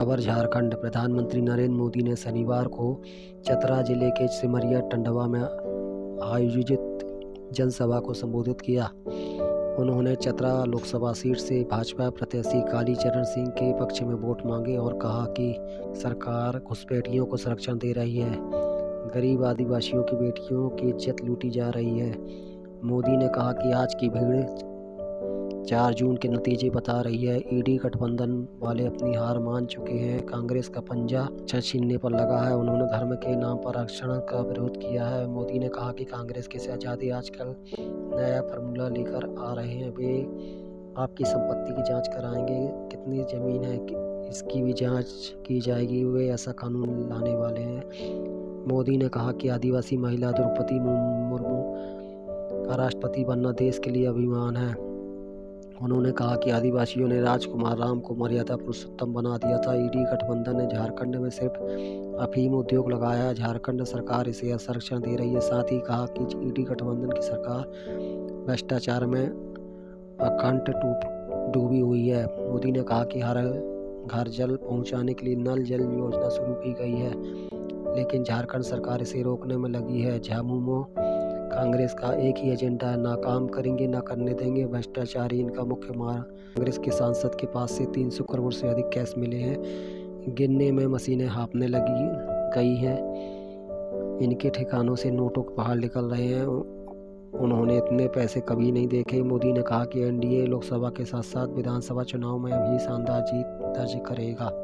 खबर झारखंड। प्रधानमंत्री नरेंद्र मोदी ने शनिवार को चतरा जिले के सिमरिया टंडवा में आयोजित जनसभा को संबोधित किया। उन्होंने चतरा लोकसभा सीट से भाजपा प्रत्याशी कालीचरण सिंह के पक्ष में वोट मांगे और कहा कि सरकार घुसपैठियों को संरक्षण दे रही है, गरीब आदिवासियों की बेटियों की इज्जत लूटी जा रही है। मोदी ने कहा कि आज की भीड़ 4 जून के नतीजे बता रही है। ईडी गठबंधन वाले अपनी हार मान चुके हैं। कांग्रेस का पंजा छीनने पर लगा है। उन्होंने धर्म के नाम पर आरक्षण का विरोध किया है। मोदी ने कहा कि कांग्रेस के शहजादे आजकल नया फार्मूला लेकर आ रहे हैं। वे आपकी संपत्ति की जांच कराएंगे, कितनी जमीन है इसकी भी जांच की जाएगी। वे ऐसा कानून लाने वाले हैं। मोदी ने कहा कि आदिवासी महिला द्रौपदी मुर्मू का राष्ट्रपति बनना देश के लिए अभिमान है। उन्होंने कहा कि आदिवासियों ने राजकुमार राम को मर्यादा पुरुषोत्तम बना दिया था। ईडी गठबंधन ने झारखंड में सिर्फ अफीम उद्योग लगाया है। झारखंड सरकार इसे संरक्षण दे रही है। साथ ही कहा कि ईडी गठबंधन की सरकार भ्रष्टाचार में अखंड डूबी हुई है। मोदी ने कहा कि हर घर जल पहुंचाने के लिए नल जल योजना शुरू की गई है, लेकिन झारखंड सरकार इसे रोकने में लगी है। झामुमो कांग्रेस का एक ही एजेंडा है, ना काम करेंगे ना करने देंगे। भ्रष्टाचारी इनका मुख्य मार। कांग्रेस के सांसद के पास से 300 करोड़ से अधिक कैश मिले हैं। गिनने में मशीनें हाँफने लगी गई हैं। इनके ठिकानों से नोटों के पहाड़ निकल रहे हैं। उन्होंने इतने पैसे कभी नहीं देखे। मोदी ने कहा कि एनडीए लोकसभा के साथ साथ विधानसभा चुनाव में भी शानदार जीत दर्ज करेगा।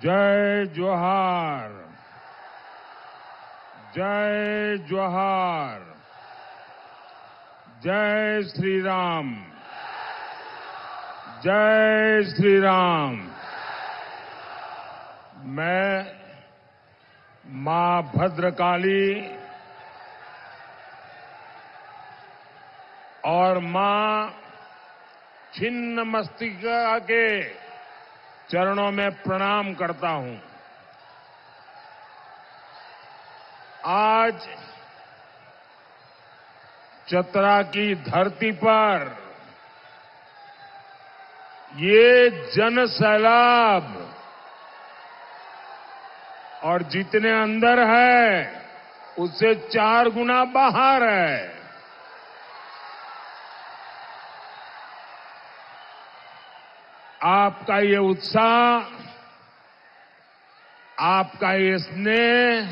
जय जोहार, जय जोहार, जय श्री राम, जय श्री राम। मैं मां भद्रकाली और मां छिन्नमस्तिका के चरणों में प्रणाम करता हूं। आज चतरा की धरती पर ये जन सैलाब और जितने अंदर है उससे 4 गुना बाहर है। आपका ये उत्साह, आपका ये स्नेह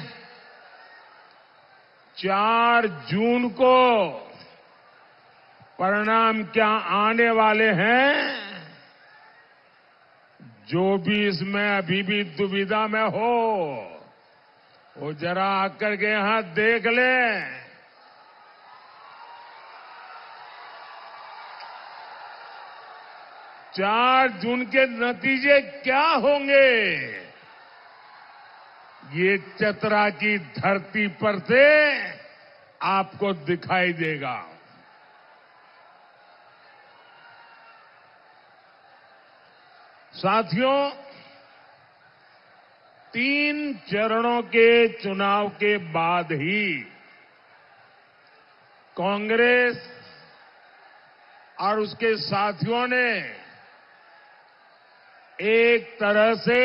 4 जून को परिणाम क्या आने वाले हैं, जो भी इसमें अभी भी दुविधा में हो वो जरा आकर के यहां देख ले। 4 जून के नतीजे क्या होंगे, ये चतरा की धरती पर से आपको दिखाई देगा। साथियों, 3 चरणों के चुनाव के बाद ही कांग्रेस और उसके साथियों ने एक तरह से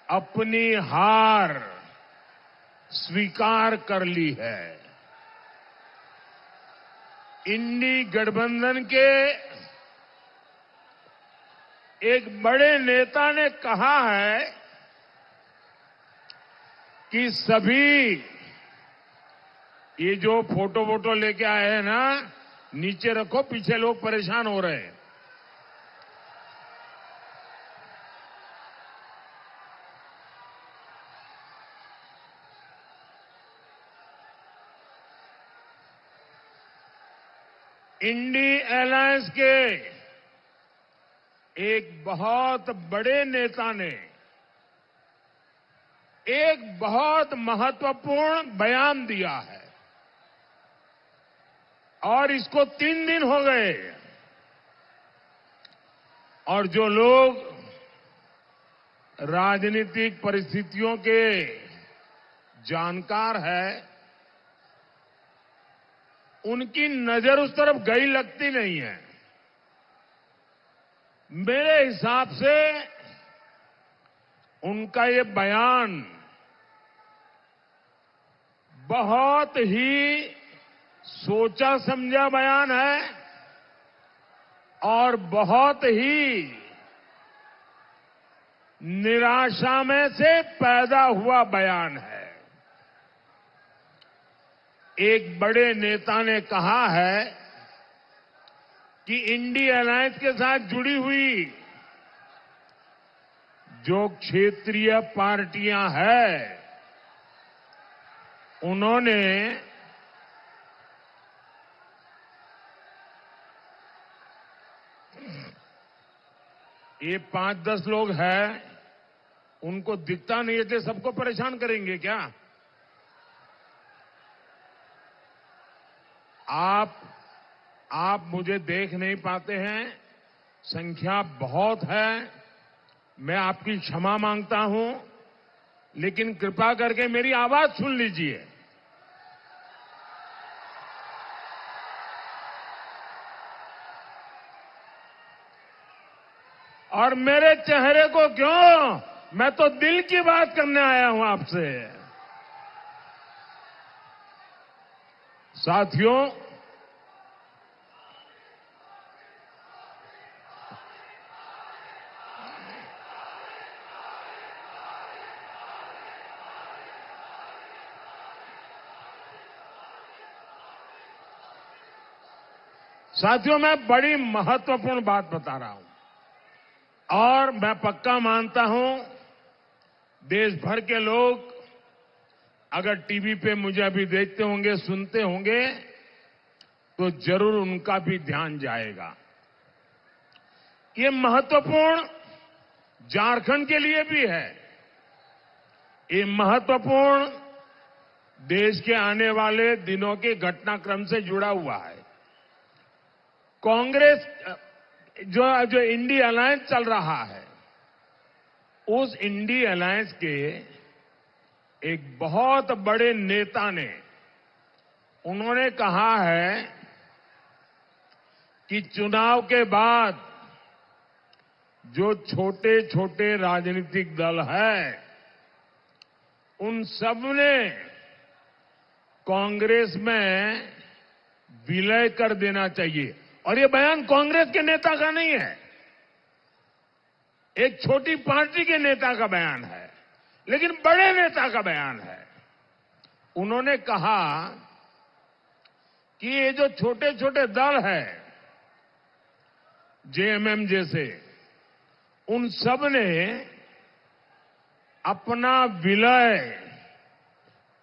अपनी हार स्वीकार कर ली है। इंडी गठबंधन के एक बड़े नेता ने कहा है कि सभी ये जो फोटो लेके आए हैं ना, नीचे रखो, पीछे लोग परेशान हो रहे हैं। इंडी अलायंस के एक बहुत बड़े नेता ने एक बहुत महत्वपूर्ण बयान दिया है और इसको 3 दिन हो गए और जो लोग राजनीतिक परिस्थितियों के जानकार है उनकी नजर उस तरफ गई लगती नहीं है। मेरे हिसाब से उनका ये बयान बहुत ही सोचा समझा बयान है और बहुत ही निराशा में से पैदा हुआ बयान है। एक बड़े नेता ने कहा है कि इंडिया अलायंस के साथ जुड़ी हुई जो क्षेत्रीय पार्टियां हैं, उन्होंने ये 5-10 लोग हैं, उनको दिखता नहीं है तो सबको परेशान करेंगे क्या? आप मुझे देख नहीं पाते हैं, संख्या बहुत है, मैं आपकी क्षमा मांगता हूं, लेकिन कृपा करके मेरी आवाज सुन लीजिए। और मेरे चेहरे को क्यों? मैं तो दिल की बात करने आया हूं आपसे। साथियों, मैं बड़ी महत्वपूर्ण बात बता रहा हूं और मैं पक्का मानता हूं देश भर के लोग अगर टीवी पे मुझे अभी देखते होंगे, सुनते होंगे, तो जरूर उनका भी ध्यान जाएगा। ये महत्वपूर्ण झारखंड के लिए भी है, ये महत्वपूर्ण देश के आने वाले दिनों के घटनाक्रम से जुड़ा हुआ है। कांग्रेस जो इंडिया अलायंस चल रहा है, उस इंडिया अलायंस के एक बहुत बड़े नेता ने, उन्होंने कहा है कि चुनाव के बाद जो छोटे छोटे राजनीतिक दल है, उन सब ने कांग्रेस में विलय कर देना चाहिए। और ये बयान कांग्रेस के नेता का नहीं है, एक छोटी पार्टी के नेता का बयान है, लेकिन बड़े नेता का बयान है। उन्होंने कहा कि ये जो छोटे छोटे दल है, जेएमएम जैसे, उन सब ने अपना विलय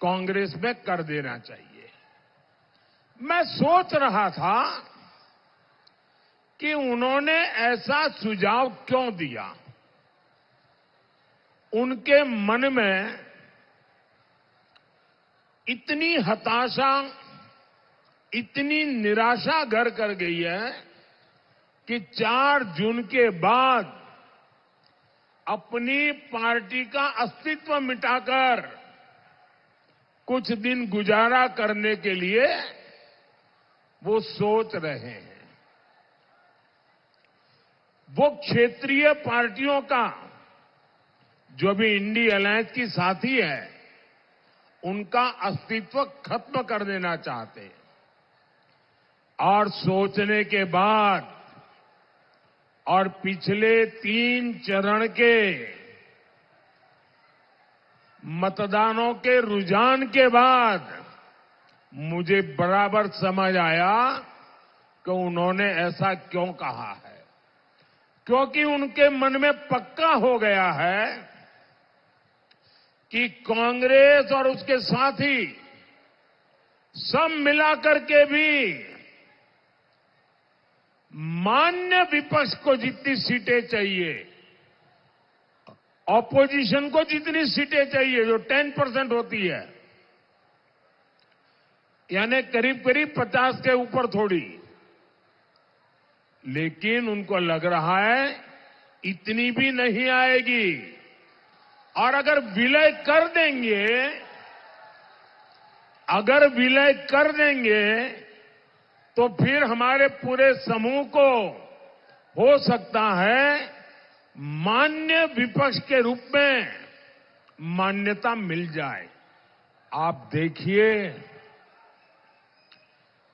कांग्रेस में कर देना चाहिए। मैं सोच रहा था कि उन्होंने ऐसा सुझाव क्यों दिया। उनके मन में इतनी हताशा, इतनी निराशा घर कर गई है कि 4 जून के बाद अपनी पार्टी का अस्तित्व मिटाकर कुछ दिन गुजारा करने के लिए वो सोच रहे हैं। वो क्षेत्रीय पार्टियों का जो भी इंडिया अलायंस की साथी है, उनका अस्तित्व खत्म कर देना चाहते हैं। और सोचने के बाद और पिछले 3 चरण के मतदानों के रुझान के बाद मुझे बराबर समझ आया कि उन्होंने ऐसा क्यों कहा है। क्योंकि उनके मन में पक्का हो गया है कि कांग्रेस और उसके साथी सब मिलाकर के भी मान्य विपक्ष को जितनी सीटें चाहिए, ऑपोजिशन को जितनी सीटें चाहिए, जो 10% होती है, यानी करीब करीब 50 के ऊपर थोड़ी, लेकिन उनको लग रहा है इतनी भी नहीं आएगी। और अगर विलय कर देंगे तो फिर हमारे पूरे समूह को हो सकता है मान्य विपक्ष के रूप में मान्यता मिल जाए। आप देखिए,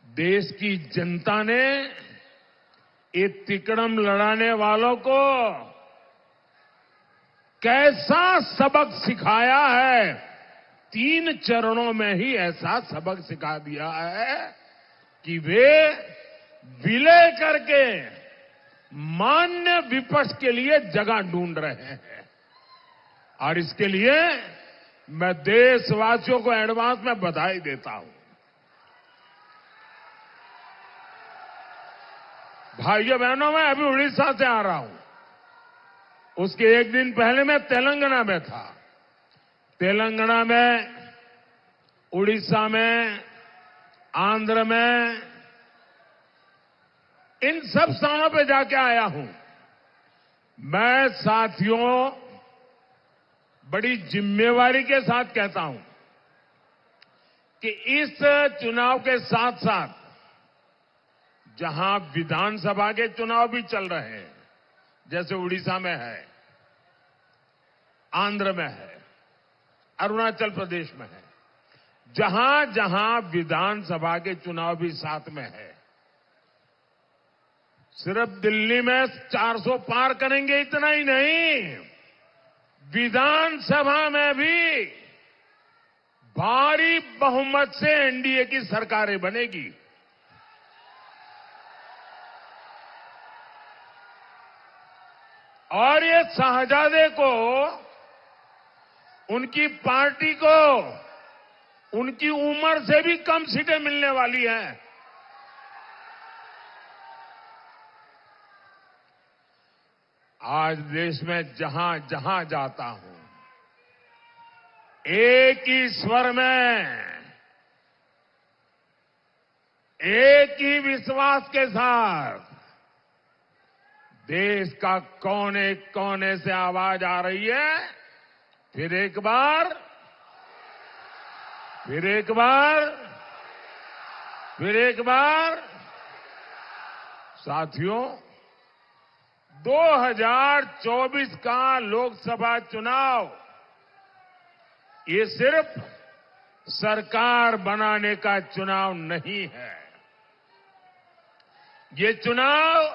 देश की जनता ने ये तिकड़म लड़ाने वालों को कैसा सबक सिखाया है। 3 चरणों में ही ऐसा सबक सिखा दिया है कि वे विलय करके मान्य विपक्ष के लिए जगह ढूंढ रहे हैं। और इसके लिए मैं देशवासियों को एडवांस में बधाई देता हूं। भाइयों बहनों, मैं अभी उड़ीसा से आ रहा हूं। उसके एक दिन पहले मैं तेलंगाना में था। तेलंगाना में, उड़ीसा में, आंध्र में, इन सब स्थानों पे जाके आया हूं। मैं साथियों बड़ी जिम्मेवारी के साथ कहता हूं कि इस चुनाव के साथ साथ जहां विधानसभा के चुनाव भी चल रहे हैं, जैसे उड़ीसा में है, आंध्र में है, अरुणाचल प्रदेश में है, जहां जहां विधानसभा के चुनाव भी साथ में है, सिर्फ दिल्ली में 400 पार करेंगे इतना ही नहीं, विधानसभा में भी भारी बहुमत से एनडीए की सरकारें बनेगी। और ये शहजादे को, उनकी पार्टी को, उनकी उम्र से भी कम सीटें मिलने वाली हैं। आज देश में जहां जहां जाता हूं, एक ही स्वर में, एक ही विश्वास के साथ देश का कोने कोने से आवाज आ रही है। फिर एक बार, फिर एक बार, फिर एक बार। साथियों, 2024 का लोकसभा चुनाव ये सिर्फ सरकार बनाने का चुनाव नहीं है। ये चुनाव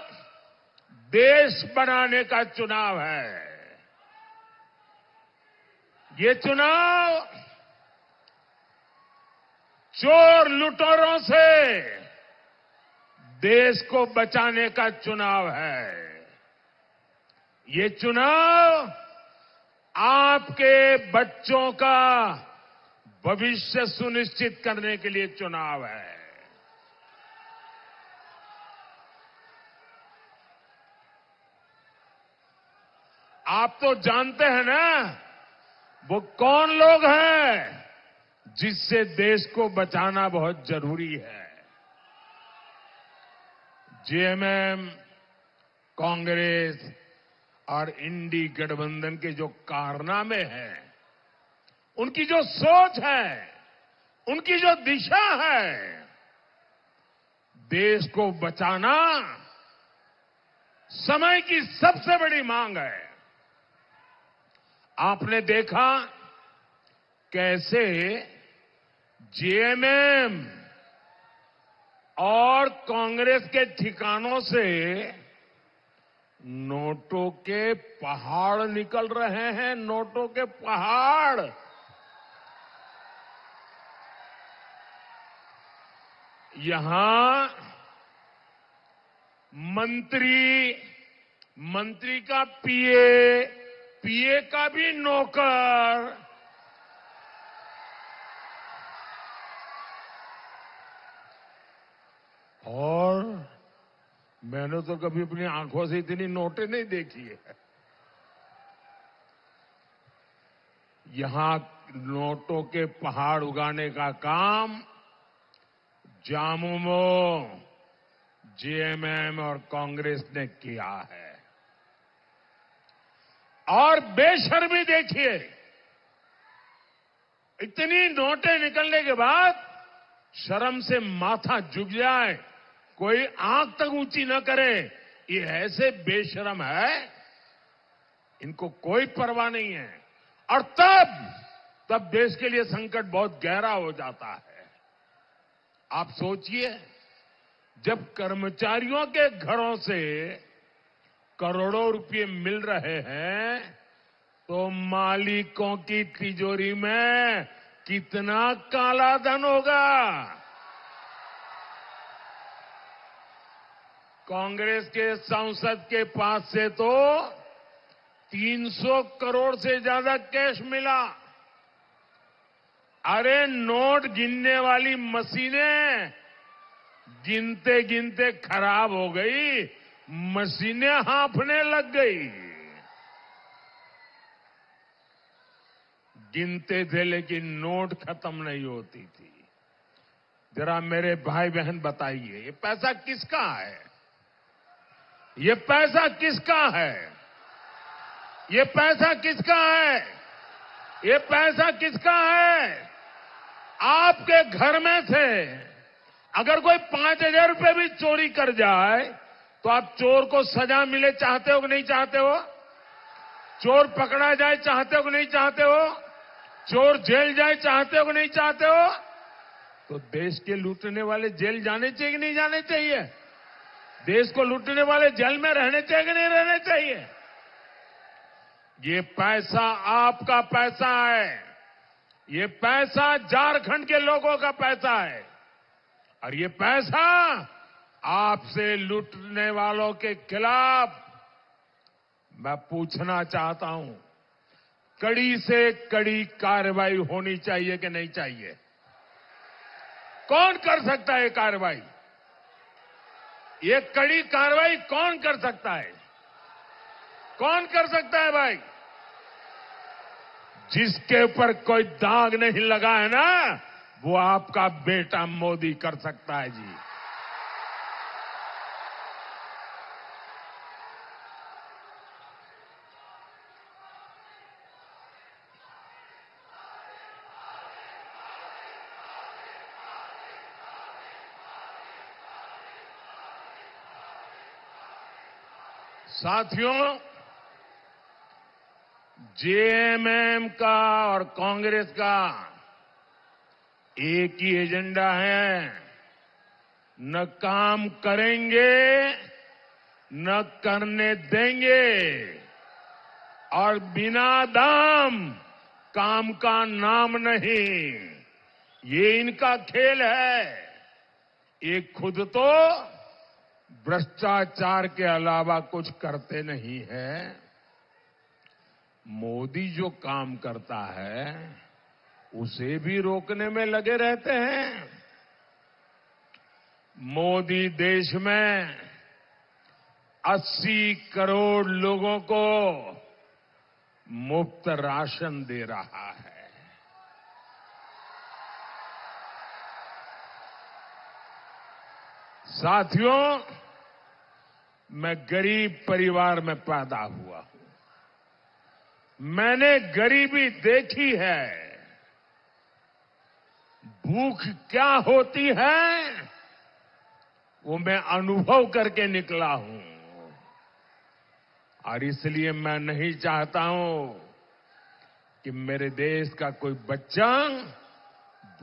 देश बनाने का चुनाव है। ये चुनाव चोर लुटेरों से देश को बचाने का चुनाव है। ये चुनाव आपके बच्चों का भविष्य सुनिश्चित करने के लिए चुनाव है। आप तो जानते हैं ना, वो कौन लोग हैं जिससे देश को बचाना बहुत जरूरी है। जेएमएम, कांग्रेस और इंडी गठबंधन के जो कारनामे हैं, उनकी जो सोच है, उनकी जो दिशा है, देश को बचाना समय की सबसे बड़ी मांग है। आपने देखा कैसे जेएमएम और कांग्रेस के ठिकानों से नोटों के पहाड़ निकल रहे हैं। नोटों के पहाड़। यहां मंत्री का पीए का भी नौकर, और मैंने तो कभी अपनी आंखों से इतनी नोटें नहीं देखी है। यहां नोटों के पहाड़ उगाने का काम झामुमो, जेएमएम और कांग्रेस ने किया है। और बेशर्मी देखिए, इतनी नोटें निकलने के बाद शर्म से माथा झुक जाए कोई आंख तक ऊंची न करे, ये ऐसे बेशरम है, इनको कोई परवाह नहीं है। और तब देश के लिए संकट बहुत गहरा हो जाता है। आप सोचिए, जब कर्मचारियों के घरों से करोड़ों रुपए मिल रहे हैं, तो मालिकों की तिजोरी में कितना काला धन होगा। कांग्रेस के सांसद के पास से तो 300 करोड़ से ज्यादा कैश मिला। अरे नोट गिनने वाली मशीनें गिनते गिनते खराब हो गई, मशीनें हांफने लग गई। गिनते थे लेकिन नोट खत्म नहीं होती थी। जरा मेरे भाई बहन बताइए, ये पैसा किसका है? ये पैसा किसका है? ये पैसा किसका है? ये पैसा किसका है? आपके घर में से अगर कोई 5,000 रुपए भी चोरी कर जाए तो आप चोर को सजा मिले चाहते हो कि नहीं चाहते हो? चोर पकड़ा जाए चाहते हो कि नहीं चाहते हो? चोर जेल जाए चाहते हो कि नहीं चाहते हो? तो देश के लूटने वाले जेल जाने चाहिए कि नहीं जाने चाहिए? देश को लूटने वाले जेल में रहने चाहिए कि नहीं रहने चाहिए? ये पैसा आपका पैसा है। ये पैसा झारखंड के लोगों का पैसा है। और ये पैसा आपसे लूटने वालों के खिलाफ मैं पूछना चाहता हूं, कड़ी से कड़ी कार्रवाई होनी चाहिए कि नहीं चाहिए? कौन कर सकता है ये कार्रवाई? ये कड़ी कार्रवाई कौन कर सकता है? कौन कर सकता है भाई? जिसके ऊपर कोई दाग नहीं लगा है ना, वो आपका बेटा मोदी कर सकता है जी। साथियों, जेएमएम का और कांग्रेस का एक ही एजेंडा है, न काम करेंगे न करने देंगे, और बिना दाम काम का नाम नहीं। ये इनका खेल है। ये खुद तो भ्रष्टाचार के अलावा कुछ करते नहीं है। मोदी जो काम करता है उसे भी रोकने में लगे रहते हैं। मोदी देश में 80 करोड़ लोगों को मुफ्त राशन दे रहा है। साथियों, मैं गरीब परिवार में पैदा हुआ हूं। मैंने गरीबी देखी है। भूख क्या होती है वो मैं अनुभव करके निकला हूं। और इसलिए मैं नहीं चाहता हूं कि मेरे देश का कोई बच्चा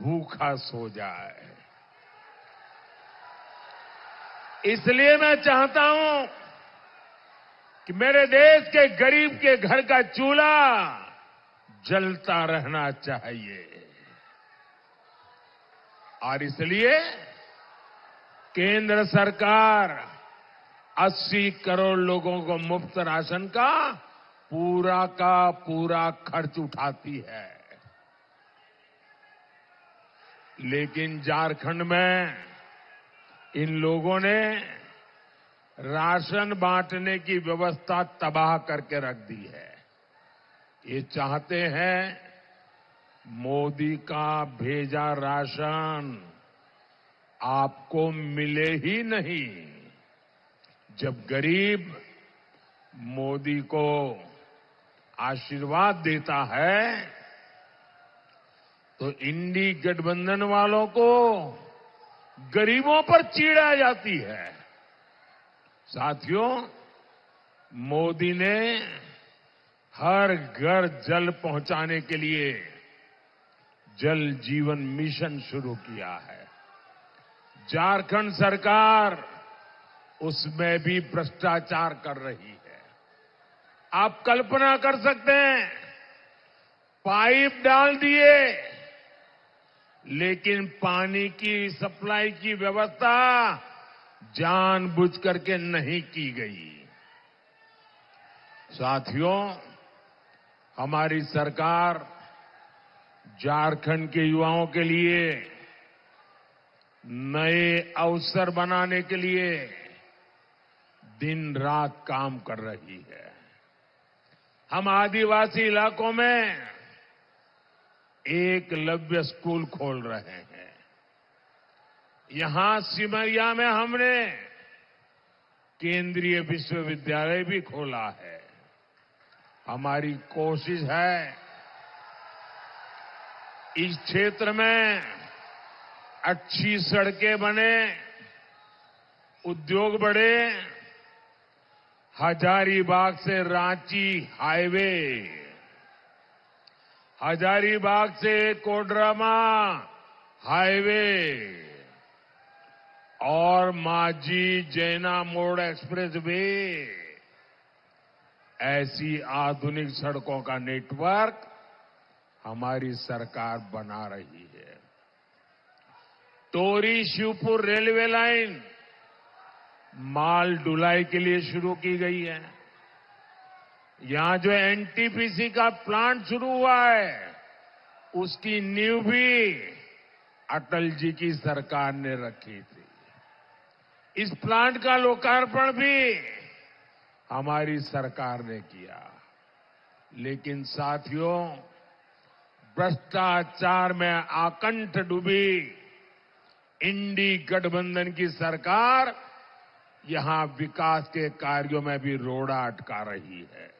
भूखा सो जाए। इसलिए मैं चाहता हूं कि मेरे देश के गरीब के घर का चूल्हा जलता रहना चाहिए। और इसलिए केंद्र सरकार 80 करोड़ लोगों को मुफ्त राशन का पूरा खर्च उठाती है। लेकिन झारखंड में इन लोगों ने राशन बांटने की व्यवस्था तबाह करके रख दी है। ये चाहते हैं मोदी का भेजा राशन आपको मिले ही नहीं। जब गरीब मोदी को आशीर्वाद देता है तो इंडी गठबंधन वालों को गरीबों पर चीड़ आ जाती है। साथियों, मोदी ने हर घर जल पहुंचाने के लिए जल जीवन मिशन शुरू किया है। झारखंड सरकार उसमें भी भ्रष्टाचार कर रही है। आप कल्पना कर सकते हैं, पाइप डाल दिए, लेकिन पानी की सप्लाई की व्यवस्था जानबूझ करके नहीं की गई। साथियों, हमारी सरकार झारखंड के युवाओं के लिए नए अवसर बनाने के लिए दिन रात काम कर रही है। हम आदिवासी इलाकों में एकलव्य स्कूल खोल रहे हैं। यहां सिमरिया में हमने केंद्रीय विश्वविद्यालय भी खोला है। हमारी कोशिश है इस क्षेत्र में अच्छी सड़कें बने, उद्योग बढ़े, हजारीबाग से रांची हाईवे, हजारीबाग से कोडरमा हाईवे और माझी जैना मोड़ एक्सप्रेस वे, ऐसी आधुनिक सड़कों का नेटवर्क हमारी सरकार बना रही है। टोरी शिवपुर रेलवे लाइन माल ढुलाई के लिए शुरू की गई है। यहां जो एनटीपीसी का प्लांट शुरू हुआ है, उसकी नींव भी अटल जी की सरकार ने रखी थी। इस प्लांट का लोकार्पण भी हमारी सरकार ने किया। लेकिन साथियों, भ्रष्टाचार में आकंठ डूबी इंडी गठबंधन की सरकार यहां विकास के कार्यों में भी रोड़ा अटका रही है।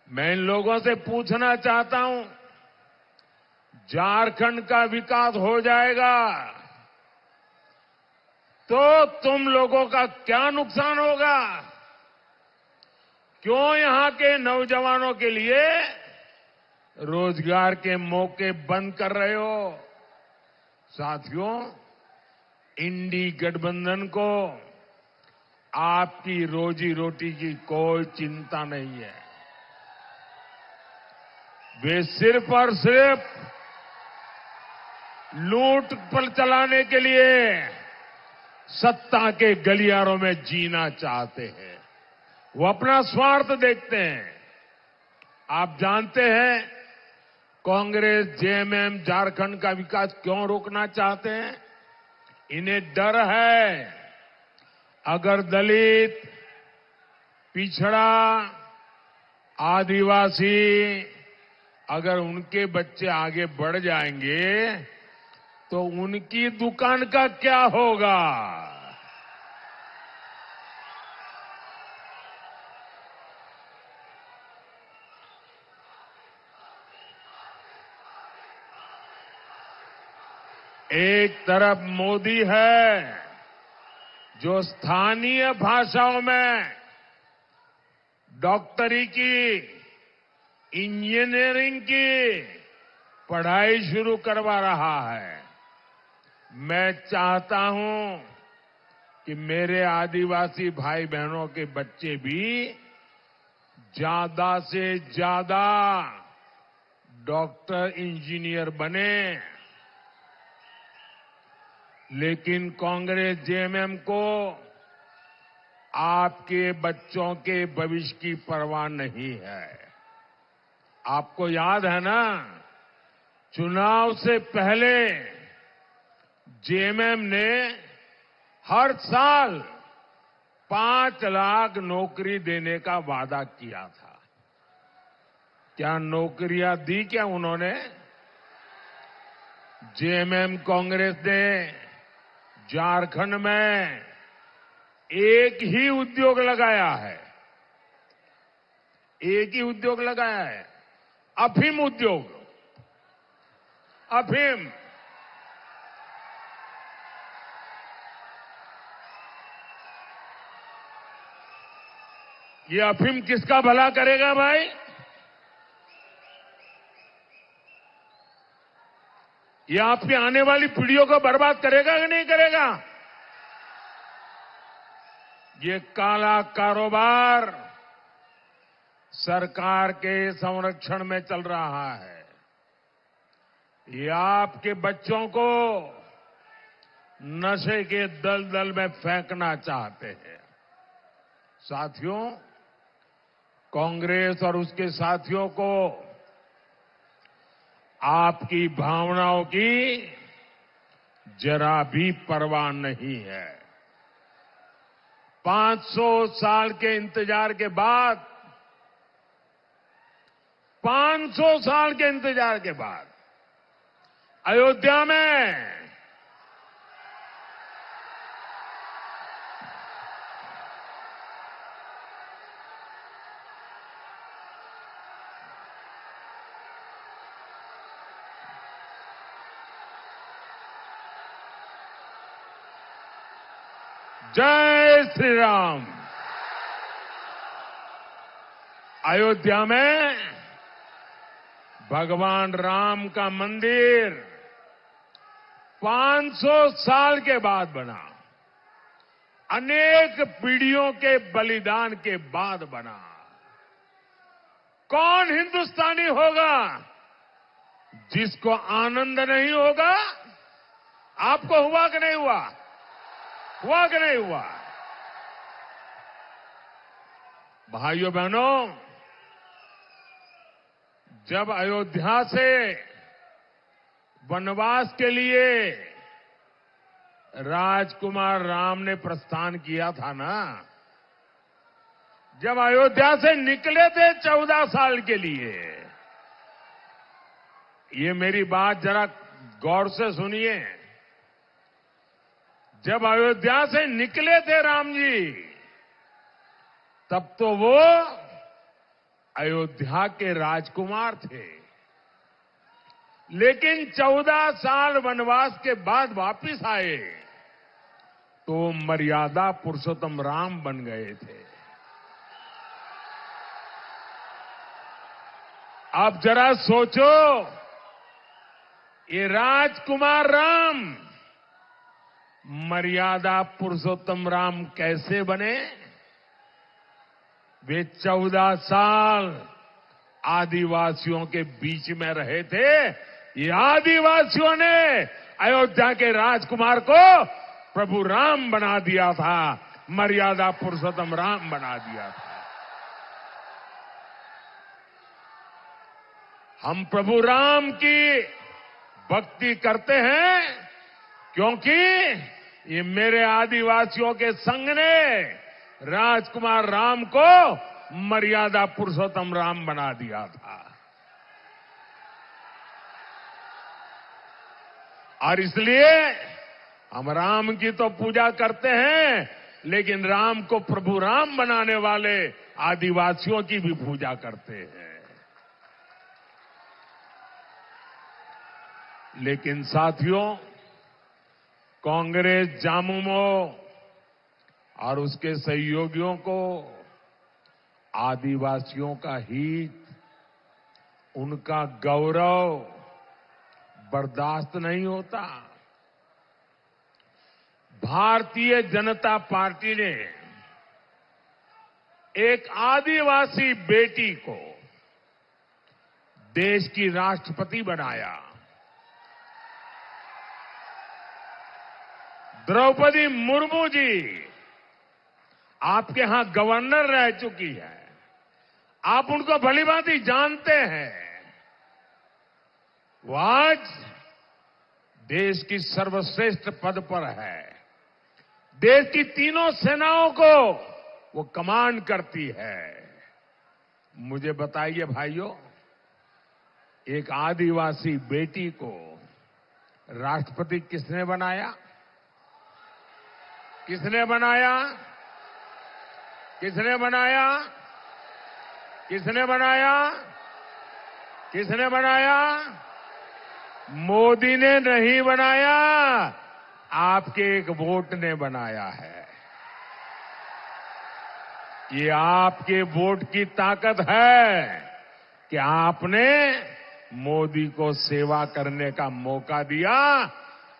मैं इन लोगों से पूछना चाहता हूं, झारखंड का विकास हो जाएगा तो तुम लोगों का क्या नुकसान होगा? क्यों यहां के नौजवानों के लिए रोजगार के मौके बंद कर रहे हो? साथियों, इंडी गठबंधन को आपकी रोजी रोटी की कोई चिंता नहीं है। वे सिर्फ और सिर्फ लूट पर चलाने के लिए सत्ता के गलियारों में जीना चाहते हैं। वो अपना स्वार्थ देखते हैं। आप जानते हैं, कांग्रेस जेएमएम झारखंड का विकास क्यों रोकना चाहते हैं? इन्हें डर है, अगर दलित, पिछड़ा, आदिवासी, अगर उनके बच्चे आगे बढ़ जाएंगे तो उनकी दुकान का क्या होगा? एक तरफ मोदी है जो स्थानीय भाषाओं में डॉक्टरी की, इंजीनियरिंग की पढ़ाई शुरू करवा रहा है। मैं चाहता हूं कि मेरे आदिवासी भाई बहनों के बच्चे भी ज्यादा से ज्यादा डॉक्टर, इंजीनियर बने। लेकिन कांग्रेस जेएमएम को आपके बच्चों के भविष्य की परवाह नहीं है। आपको याद है ना, चुनाव से पहले जेएमएम ने हर साल 5 लाख नौकरी देने का वादा किया था। क्या नौकरियां दी क्या उन्होंने? जेएमएम कांग्रेस ने झारखंड में एक ही उद्योग लगाया है। एक ही उद्योग लगाया है, अफीम उद्योग। अफीम ये अफीम किसका भला करेगा भाई? ये आपकी आने वाली पीढ़ियों को बर्बाद करेगा कि नहीं करेगा? ये काला कारोबार सरकार के संरक्षण में चल रहा है। ये आपके बच्चों को नशे के दलदल में फेंकना चाहते हैं। साथियों, कांग्रेस और उसके साथियों को आपकी भावनाओं की जरा भी परवाह नहीं है। 500 साल के इंतजार के बाद 500 साल के इंतजार के बाद अयोध्या में जय श्री राम। अयोध्या में भगवान राम का मंदिर 500 साल के बाद बना, अनेक पीढ़ियों के बलिदान के बाद बना। कौन हिंदुस्तानी होगा जिसको आनंद नहीं होगा? आपको हुआ कि नहीं हुआ? हुआ कि नहीं हुआ? भाइयों बहनों, जब अयोध्या से वनवास के लिए राजकुमार राम ने प्रस्थान किया था ना, जब अयोध्या से निकले थे 14 साल के लिए, ये मेरी बात जरा गौर से सुनिए। जब अयोध्या से निकले थे राम जी, तब तो वो अयोध्या के राजकुमार थे, लेकिन 14 साल वनवास के बाद वापिस आए तो मर्यादा पुरुषोत्तम राम बन गए थे। अब जरा सोचो, ये राजकुमार राम मर्यादा पुरुषोत्तम राम कैसे बने? वे 14 साल आदिवासियों के बीच में रहे थे। ये आदिवासियों ने अयोध्या के राजकुमार को प्रभु राम बना दिया था, मर्यादा पुरुषोत्तम राम बना दिया था। हम प्रभु राम की भक्ति करते हैं क्योंकि ये मेरे आदिवासियों के संघ ने राजकुमार राम को मर्यादा पुरुषोत्तम राम बना दिया था। और इसलिए हम राम की तो पूजा करते हैं, लेकिन राम को प्रभु राम बनाने वाले आदिवासियों की भी पूजा करते हैं। लेकिन साथियों, कांग्रेस जामुमो और उसके सहयोगियों को आदिवासियों का हित, उनका गौरव बर्दाश्त नहीं होता। भारतीय जनता पार्टी ने एक आदिवासी बेटी को देश की राष्ट्रपति बनाया। द्रौपदी मुर्मू जी आपके यहां गवर्नर रह चुकी है, आप उनको भलीभांति जानते हैं। वो आज देश की सर्वश्रेष्ठ पद पर है। देश की तीनों सेनाओं को वो कमांड करती है। मुझे बताइए भाइयों, एक आदिवासी बेटी को राष्ट्रपति किसने बनाया? किसने बनाया? किसने बनाया? किसने बनाया? किसने बनाया? मोदी ने नहीं बनाया, आपके एक वोट ने बनाया है। ये आपके वोट की ताकत है कि आपने मोदी को सेवा करने का मौका दिया,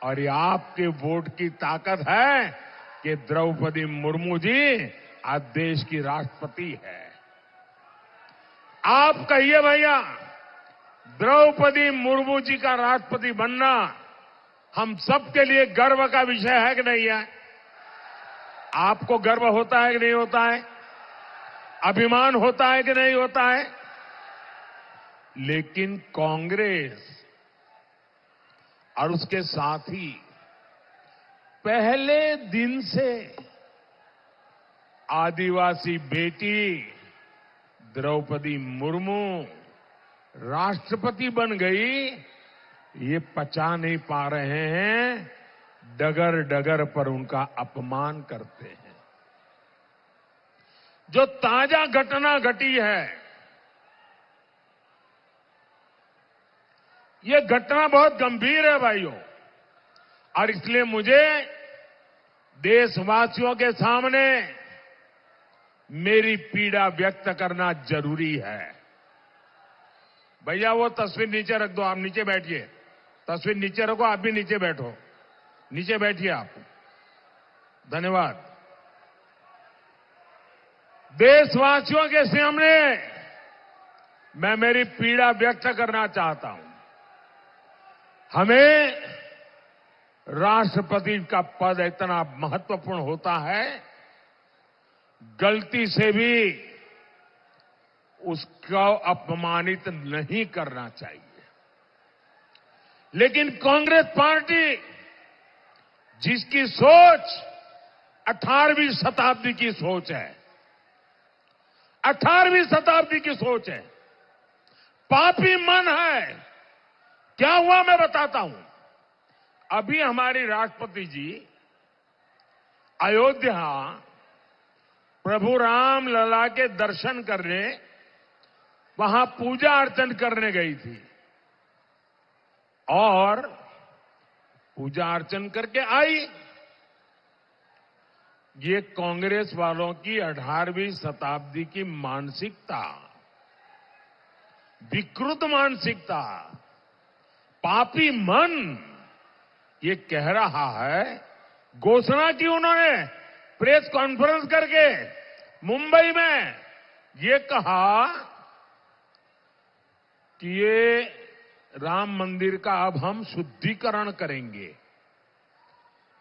और ये आपके वोट की ताकत है कि द्रौपदी मुर्मू जी आज देश की राष्ट्रपति है। आप कहिए भैया, द्रौपदी मुर्मू जी का राष्ट्रपति बनना हम सबके लिए गर्व का विषय है कि नहीं है? आपको गर्व होता है कि नहीं होता है? अभिमान होता है कि नहीं होता है? लेकिन कांग्रेस और उसके साथी पहले दिन से आदिवासी बेटी द्रौपदी मुर्मू राष्ट्रपति बन गई, ये पचा नहीं पा रहे हैं, डगर डगर पर उनका अपमान करते हैं। जो ताजा घटना घटी है, ये घटना बहुत गंभीर है भाइयों, और इसलिए मुझे देशवासियों के सामने मेरी पीड़ा व्यक्त करना जरूरी है। भैया वो तस्वीर नीचे रख दो, आप नीचे बैठिए। तस्वीर नीचे रखो, आप भी नीचे बैठो, नीचे बैठिए आप। धन्यवाद। देशवासियों के सामने मैं मेरी पीड़ा व्यक्त करना चाहता हूं। हमें राष्ट्रपति का पद इतना महत्वपूर्ण होता है, गलती से भी उसको अपमानित नहीं करना चाहिए। लेकिन कांग्रेस पार्टी, जिसकी सोच 18वीं शताब्दी की सोच है, 18वीं शताब्दी की सोच है, पापी मन है। क्या हुआ मैं बताता हूं। अभी हमारी राष्ट्रपति जी अयोध्या प्रभु राम लला के दर्शन करने, वहां पूजा अर्चन करने गई थी, और पूजा अर्चन करके आई। ये कांग्रेस वालों की 18वीं शताब्दी की मानसिकता, विकृत मानसिकता, पापी मन, ये कह रहा है। घोषणा की उन्होंने प्रेस कॉन्फ्रेंस करके मुंबई में, ये कहा कि ये राम मंदिर का अब हम शुद्धिकरण करेंगे,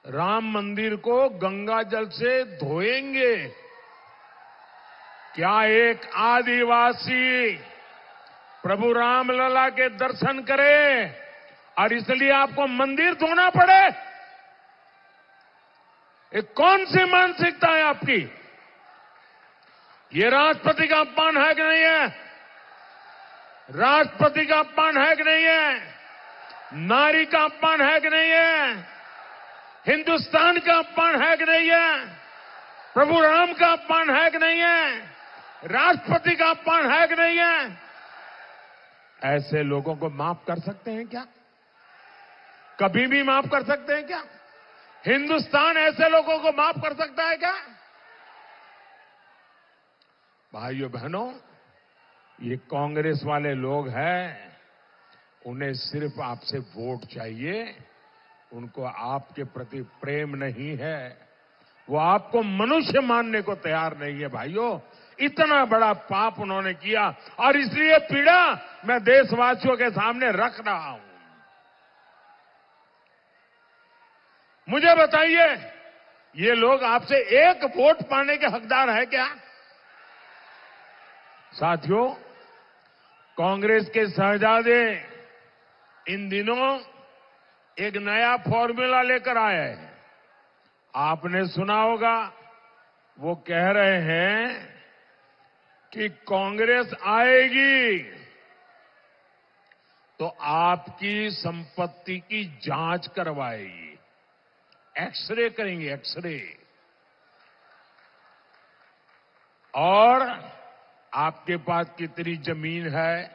राम मंदिर को गंगा जल से धोएंगे। क्या एक आदिवासी प्रभु रामलला के दर्शन करे और इसलिए आपको मंदिर धोना पड़े? ये कौन सी मानसिकता है आपकी? ये राष्ट्रपति का अपमान है कि नहीं है? राष्ट्रपति का अपमान है कि नहीं है? नारी का अपमान है कि नहीं है? हिंदुस्तान का अपमान है कि नहीं है? प्रभु राम का अपमान है कि नहीं है? राष्ट्रपति का अपमान है कि नहीं है? ऐसे लोगों को माफ कर सकते हैं क्या? कभी भी माफ कर सकते हैं क्या? हिंदुस्तान ऐसे लोगों को माफ कर सकता है क्या? भाइयों बहनों, ये कांग्रेस वाले लोग हैं, उन्हें सिर्फ आपसे वोट चाहिए, उनको आपके प्रति प्रेम नहीं है, वो आपको मनुष्य मानने को तैयार नहीं है। भाइयों, इतना बड़ा पाप उन्होंने किया, और इसलिए पीड़ा मैं देशवासियों के सामने रख रहा हूं। मुझे बताइए, ये लोग आपसे एक वोट पाने के हकदार है क्या? साथियों, कांग्रेस के शहजादे इन दिनों एक नया फॉर्मूला लेकर आए हैं। आपने सुना होगा, वो कह रहे हैं कि कांग्रेस आएगी तो आपकी संपत्ति की जांच करवाएगी, एक्सरे करेंगे, एक्सरे, और आपके पास कितनी जमीन है,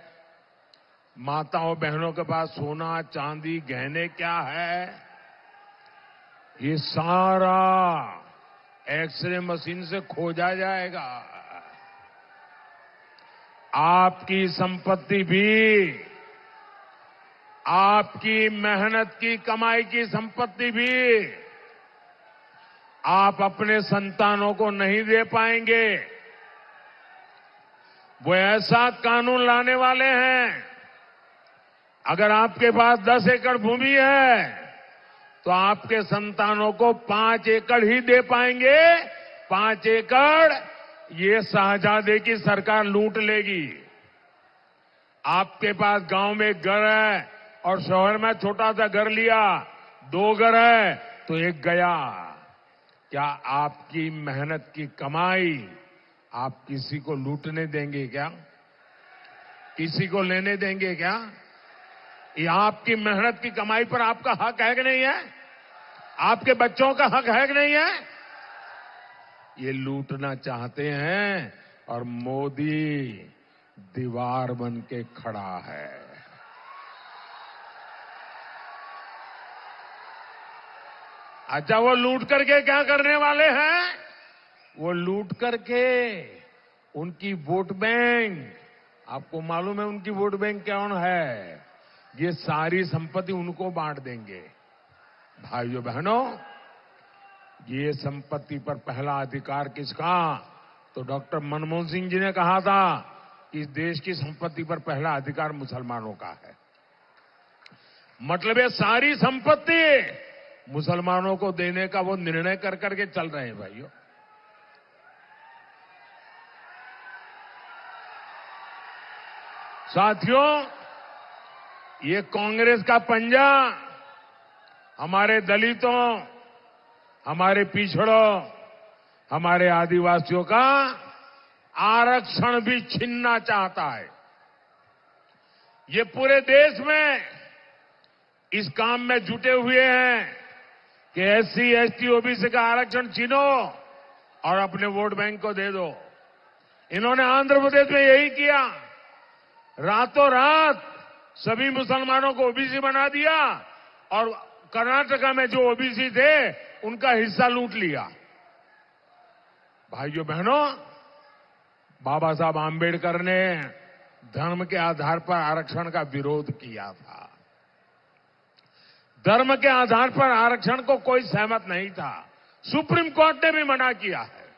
माताओं बहनों के पास सोना चांदी गहने क्या है, ये सारा एक्सरे मशीन से खोजा जाएगा। आपकी संपत्ति भी, आपकी मेहनत की कमाई की संपत्ति भी आप अपने संतानों को नहीं दे पाएंगे। वो ऐसा कानून लाने वाले हैं, अगर आपके पास 10 एकड़ भूमि है तो आपके संतानों को 5 एकड़ ही दे पाएंगे। 5 एकड़ ये शाहजादे की सरकार लूट लेगी। आपके पास गांव में एक घर है और शहर में छोटा सा घर लिया, 2 घर है तो एक गया। क्या आपकी मेहनत की कमाई आप किसी को लूटने देंगे क्या? किसी को लेने देंगे क्या? ये आपकी मेहनत की कमाई पर आपका हक है कि नहीं है? आपके बच्चों का हक है कि नहीं है? ये लूटना चाहते हैं और मोदी दीवार बन के खड़ा है। अच्छा, वो लूट करके क्या करने वाले हैं? वो लूट करके उनकी वोट बैंक, आपको मालूम है उनकी वोट बैंक कौन है? ये सारी संपत्ति उनको बांट देंगे। भाइयों बहनों, ये संपत्ति पर पहला अधिकार किसका? तो डॉक्टर मनमोहन सिंह जी ने कहा था कि इस देश की संपत्ति पर पहला अधिकार मुसलमानों का है। मतलब ये सारी संपत्ति मुसलमानों को देने का वो निर्णय कर करके चल रहे हैं। भाइयों, साथियों, ये कांग्रेस का पंजा हमारे दलितों, हमारे पिछड़ों, हमारे आदिवासियों का आरक्षण भी छीनना चाहता है। ये पूरे देश में इस काम में जुटे हुए हैं कि एससी, एसटी, ओबीसी का आरक्षण छीनो और अपने वोट बैंक को दे दो। इन्होंने आंध्र प्रदेश में यही किया। रातों रात सभी मुसलमानों को ओबीसी बना दिया और कर्नाटका में जो ओबीसी थे उनका हिस्सा लूट लिया। भाइयों बहनों, बाबा साहब आंबेडकर ने धर्म के आधार पर आरक्षण का विरोध किया था। धर्म के आधार पर आरक्षण को कोई सहमत नहीं था। सुप्रीम कोर्ट ने भी मना किया है।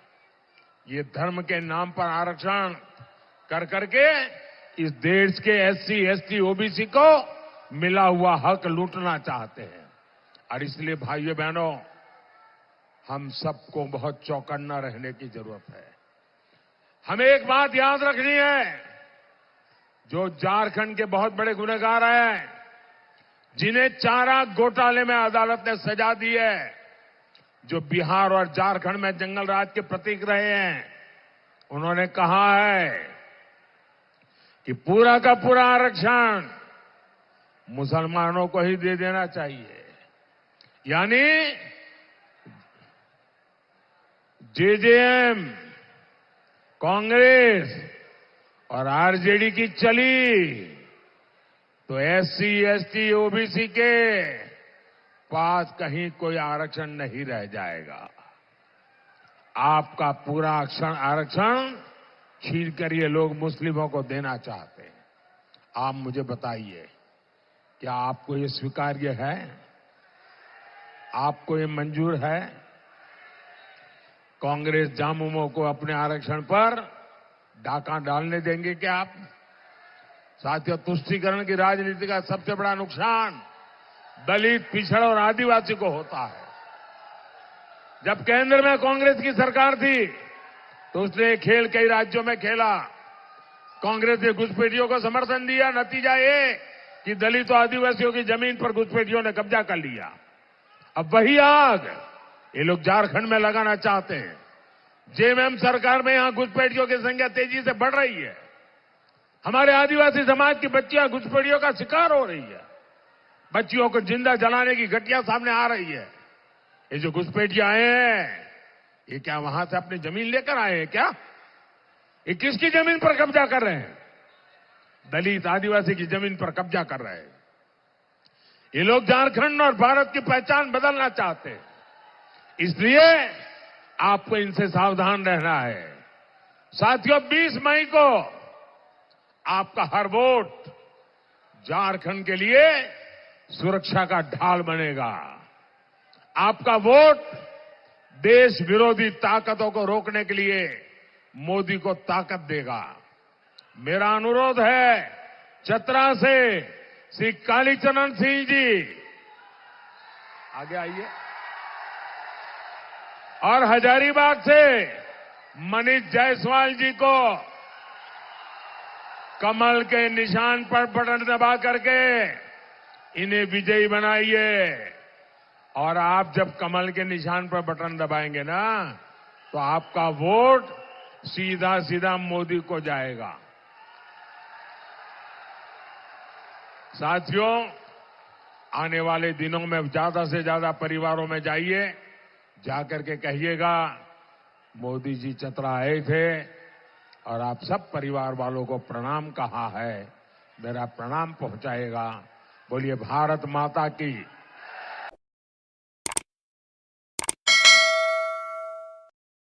ये धर्म के नाम पर आरक्षण कर करके इस देश के एससी, एसटी, ओबीसी को मिला हुआ हक लूटना चाहते हैं। और इसलिए भाइयों बहनों, हम सबको बहुत चौकन्ना रहने की जरूरत है। हमें एक बात याद रखनी है, जो झारखंड के बहुत बड़े गुनहगार हैं, जिन्हें चारा घोटाले में अदालत ने सजा दी है, जो बिहार और झारखंड में जंगल राज के प्रतीक रहे हैं, उन्होंने कहा है कि पूरा का पूरा आरक्षण मुसलमानों को ही दे देना चाहिए। यानी जेजेएम, कांग्रेस और आरजेडी की चली तो एससी, एसटी, ओबीसी के पास कहीं कोई आरक्षण नहीं रह जाएगा। आपका पूरा आरक्षण छीन कर ये लोग मुस्लिमों को देना चाहते हैं। आप मुझे बताइए, क्या आपको ये स्वीकार्य है? आपको ये मंजूर है? कांग्रेस जामुमों को अपने आरक्षण पर डाका डालने देंगे क्या आप? साथियों, तुष्टीकरण की राजनीति का सबसे बड़ा नुकसान दलित, पिछड़ और आदिवासी को होता है। जब केंद्र में कांग्रेस की सरकार थी तो उसने खेल कई राज्यों में खेला। कांग्रेस ने घुसपैठियों को समर्थन दिया। नतीजा ये कि दलित और आदिवासियों की जमीन पर घुसपैठियों ने कब्जा कर लिया। अब वही आग ये लोग झारखंड में लगाना चाहते हैं। जेएमएम सरकार में यहां घुसपैठियों की संख्या तेजी से बढ़ रही है। हमारे आदिवासी समाज की बच्चियां घुसपैठियों का शिकार हो रही है। बच्चियों को जिंदा जलाने की घटना सामने आ रही है। ये जो घुसपैठिए आए हैं, ये क्या वहां से अपनी जमीन लेकर आए हैं क्या? ये किसकी जमीन पर कब्जा कर रहे हैं? दलित, आदिवासी की जमीन पर कब्जा कर रहे हैं। ये लोग झारखंड और भारत की पहचान बदलना चाहते हैं। इसलिए आपको इनसे सावधान रहना है। साथियों, 20 मई को आपका हर वोट झारखंड के लिए सुरक्षा का ढाल बनेगा। आपका वोट देश विरोधी ताकतों को रोकने के लिए मोदी को ताकत देगा। मेरा अनुरोध है, चतरा से श्री कालीचरण सिंह जी आगे आइए, और हजारीबाग से मनीष जायसवाल जी को कमल के निशान पर बटन दबा करके इन्हें विजयी बनाइए। और आप जब कमल के निशान पर बटन दबाएंगे ना, तो आपका वोट सीधा सीधा मोदी को जाएगा। साथियों, आने वाले दिनों में ज्यादा से ज्यादा परिवारों में जाइए, जाकर के कहिएगा मोदी जी चतरा आए थे और आप सब परिवार वालों को प्रणाम कहा है, मेरा प्रणाम पहुंचाएगा। बोलिए भारत माता की।